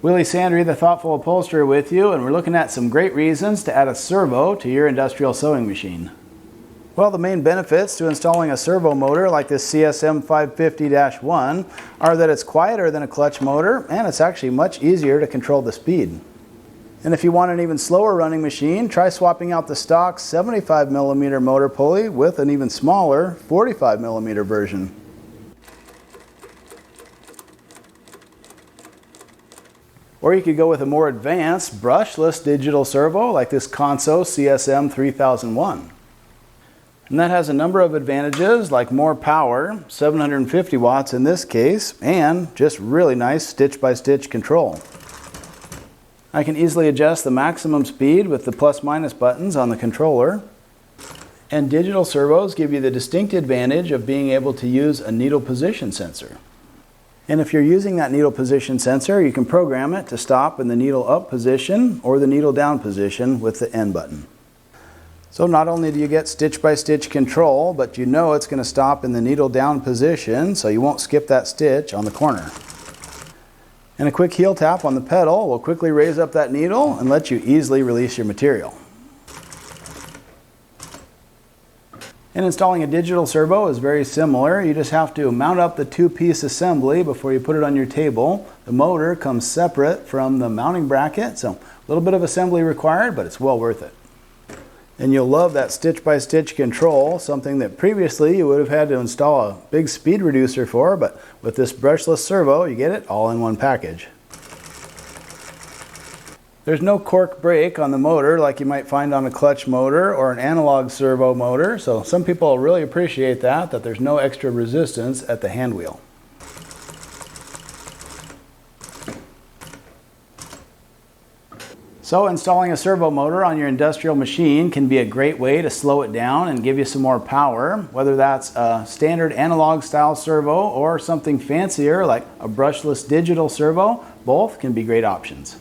Willie Sandry, the Thoughtful Upholsterer, with you, and we're looking at some great reasons to add a servo to your industrial sewing machine. Well, the main benefits to installing a servo motor like this CSM 550-1 are that it's quieter than a clutch motor and it's actually much easier to control the speed. And if you want an even slower running machine, try swapping out the stock 75mm motor pulley with an even smaller 45mm version. Or you could go with a more advanced brushless digital servo like this Consew CSM 3001. And that has a number of advantages like more power, 750 watts in this case, and just really nice stitch-by-stitch control. I can easily adjust the maximum speed with the plus-minus buttons on the controller. And digital servos give you the distinct advantage of being able to use a needle position sensor. And if you're using that needle position sensor, you can program it to stop in the needle up position or the needle down position with the N button. So not only do you get stitch-by-stitch control, but you know it's going to stop in the needle down position, so you won't skip that stitch on the corner. And a quick heel tap on the pedal will quickly raise up that needle and let you easily release your material. And installing a digital servo is very similar. You just have to mount up the two-piece assembly before you put it on your table. The motor comes separate from the mounting bracket, so a little bit of assembly required, but it's well worth it. And you'll love that stitch-by-stitch control, something that previously you would have had to install a big speed reducer for, but with this brushless servo, you get it all in one package. There's no cork brake on the motor like you might find on a clutch motor or an analog servo motor, so some people really appreciate that there's no extra resistance at the hand wheel. So installing a servo motor on your industrial machine can be a great way to slow it down and give you some more power, whether that's a standard analog style servo or something fancier like a brushless digital servo. Both can be great options.